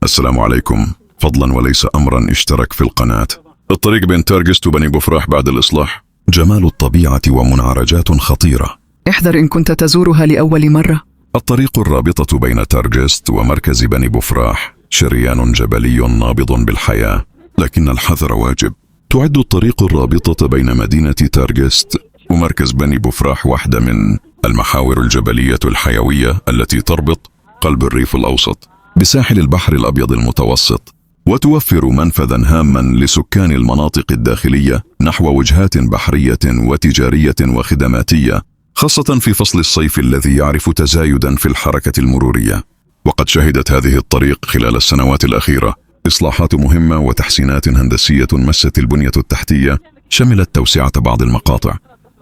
السلام عليكم. فضلا وليس أمرا، اشترك في القناة. الطريق بين تارجيست وبني بوفراح بعد الإصلاح. جمال الطبيعة ومنعرجات خطيرة. احذر إن كنت تزورها لأول مرة. الطريق الرابطة بين تارجيست ومركز بني بوفراح شريان جبلي نابض بالحياة، لكن الحذر واجب. تعد الطريق الرابطة بين مدينة تارجيست ومركز بني بوفراح واحدة من المحاور الجبلية الحيوية التي تربط قلب الريف الأوسط بساحل البحر الأبيض المتوسط، وتوفر منفذا هاما لسكان المناطق الداخلية نحو وجهات بحرية وتجارية وخدماتية، خاصة في فصل الصيف الذي يعرف تزايدا في الحركة المرورية. وقد شهدت هذه الطريق خلال السنوات الأخيرة إصلاحات مهمة وتحسينات هندسية مست البنية التحتية، شملت توسعة بعض المقاطع،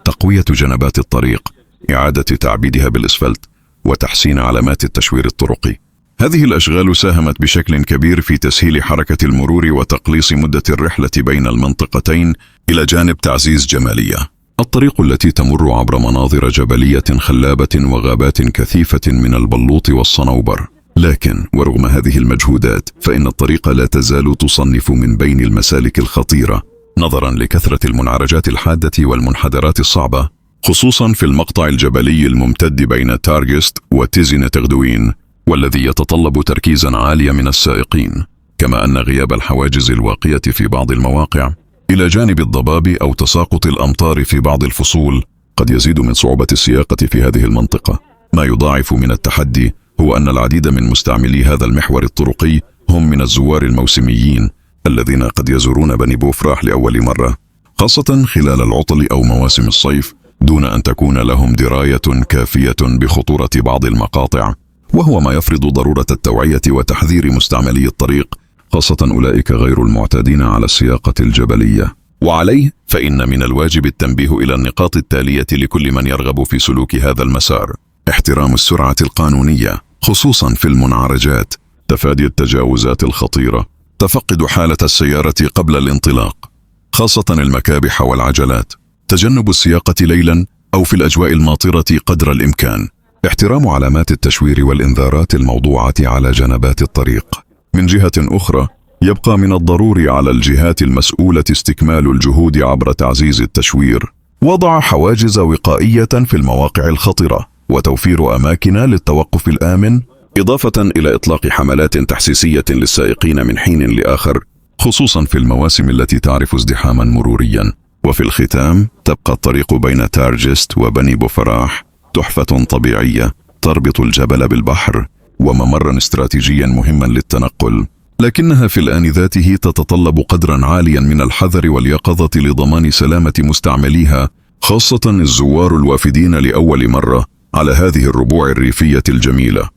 تقوية جنبات الطريق، إعادة تعبيدها بالإسفلت، وتحسين علامات التشوير الطرقي. هذه الأشغال ساهمت بشكل كبير في تسهيل حركة المرور وتقليص مدة الرحلة بين المنطقتين، إلى جانب تعزيز جمالية الطريق التي تمر عبر مناظر جبلية خلابة وغابات كثيفة من البلوط والصنوبر. لكن ورغم هذه المجهودات فإن الطريق لا تزال تصنف من بين المسالك الخطيرة، نظرا لكثرة المنعرجات الحادة والمنحدرات الصعبة، خصوصا في المقطع الجبلي الممتد بين تارجيست وتزورها، والذي يتطلب تركيزا عاليا من السائقين، كما أن غياب الحواجز الواقية في بعض المواقع إلى جانب الضباب أو تساقط الأمطار في بعض الفصول قد يزيد من صعوبة السياقة في هذه المنطقة. ما يضاعف من التحدي هو أن العديد من مستعملي هذا المحور الطرقي هم من الزوار الموسميين الذين قد يزورون بني بوفراح لأول مرة، خاصة خلال العطل أو مواسم الصيف، دون أن تكون لهم دراية كافية بخطورة بعض المقاطع، وهو ما يفرض ضرورة التوعية وتحذير مستعملي الطريق، خاصة أولئك غير المعتادين على السياقة الجبلية. وعليه فإن من الواجب التنبيه إلى النقاط التالية لكل من يرغب في سلوك هذا المسار: احترام السرعة القانونية خصوصا في المنعرجات، تفادي التجاوزات الخطيرة، تفقد حالة السيارة قبل الانطلاق خاصة المكابح والعجلات، تجنب السياقة ليلا أو في الأجواء الماطرة قدر الإمكان، احترام علامات التشوير والإنذارات الموضوعة على جنبات الطريق. من جهة أخرى يبقى من الضروري على الجهات المسؤولة استكمال الجهود عبر تعزيز التشوير، وضع حواجز وقائية في المواقع الخطرة، وتوفير أماكن للتوقف الآمن، إضافة إلى إطلاق حملات تحسيسية للسائقين من حين لآخر، خصوصا في المواسم التي تعرف ازدحاما مروريا. وفي الختام تبقى الطريق بين تارجيست وبني بوفراح تحفة طبيعية تربط الجبل بالبحر، وممرا استراتيجيا مهما للتنقل، لكنها في الآن ذاته تتطلب قدرا عاليا من الحذر واليقظة لضمان سلامة مستعمليها، خاصة الزوار الوافدين لأول مرة على هذه الربوع الريفية الجميلة.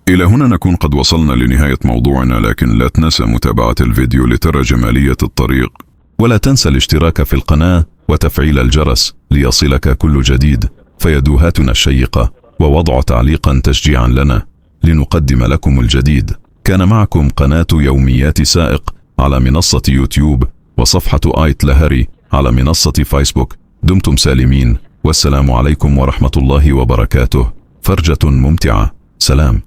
إلى هنا نكون قد وصلنا لنهاية موضوعنا، لكن لا تنسى متابعة الفيديو لترى جمالية الطريق، ولا تنسى الاشتراك في القناة وتفعيل الجرس ليصلك كل جديد، فيدوهاتنا الشيقة، ووضع تعليقا تشجيعا لنا لنقدم لكم الجديد. كان معكم قناة يوميات سائق على منصة يوتيوب، وصفحة آيت لهري على منصة فيسبوك. دمتم سالمين، والسلام عليكم ورحمة الله وبركاته. فرجة ممتعة. سلام.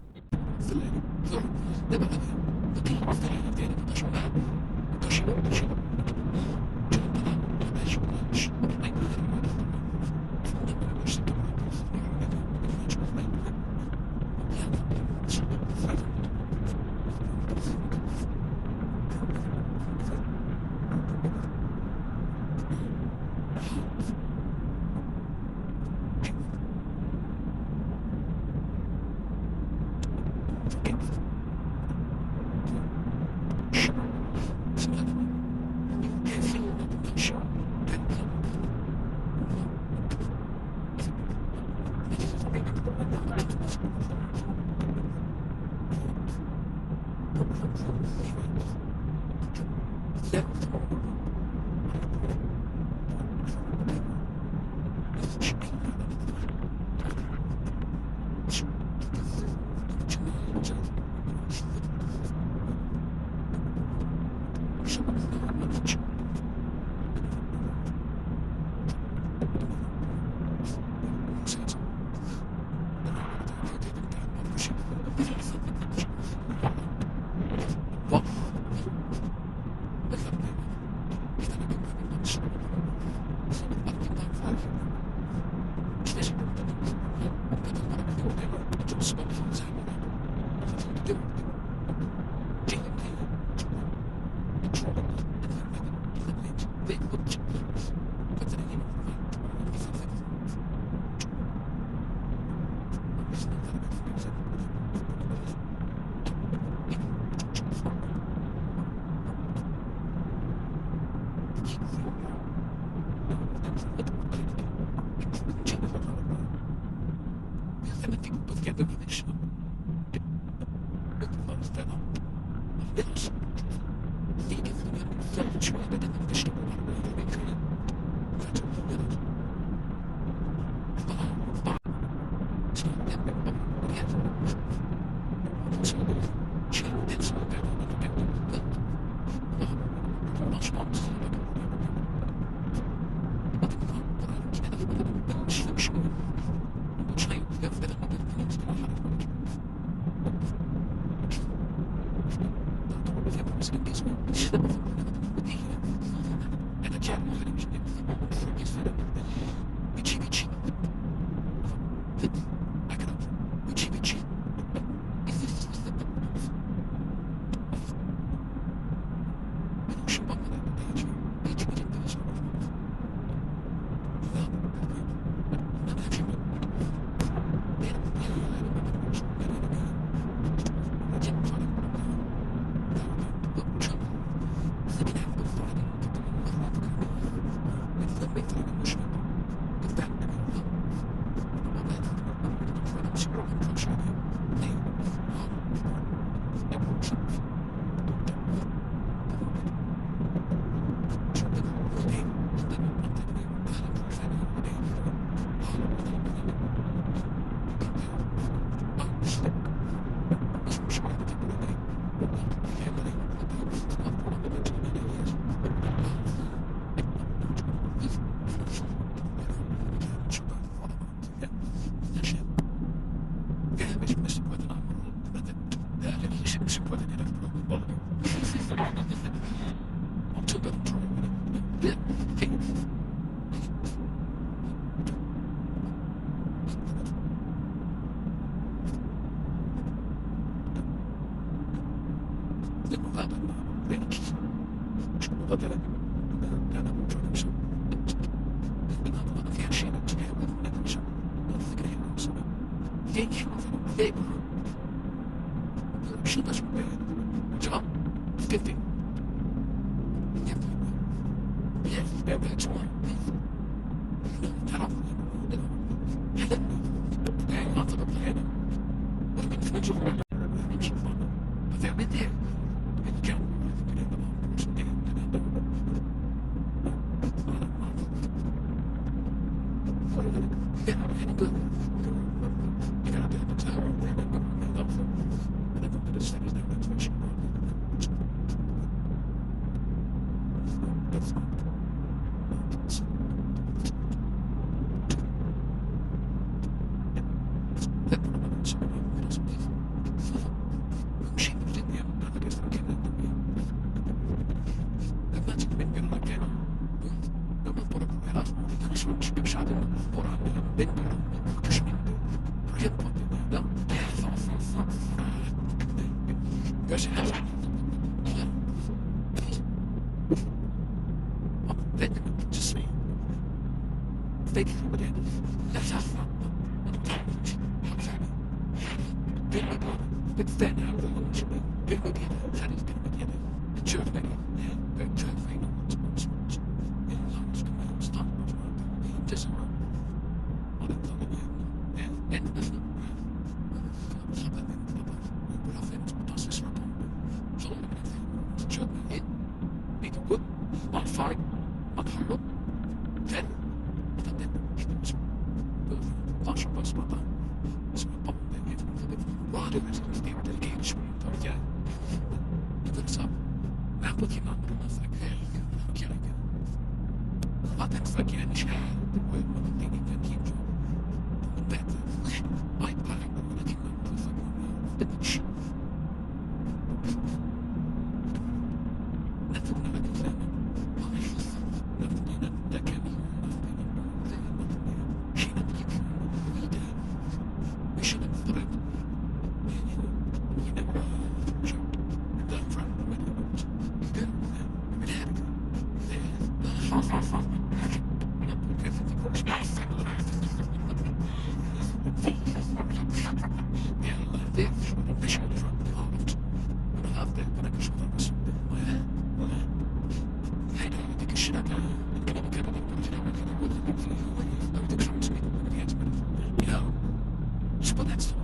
Spolezzo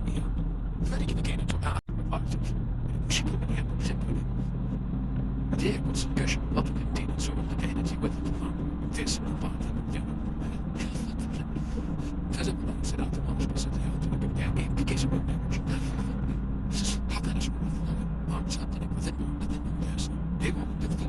Vedi che viene giocato come parte uscito di niente sempre Dio was gushing up and dealing sort of the energy with the fun this and part There's a plan set out the ones but set out to give their game because of marriage How that is I'm something within yes they won't give the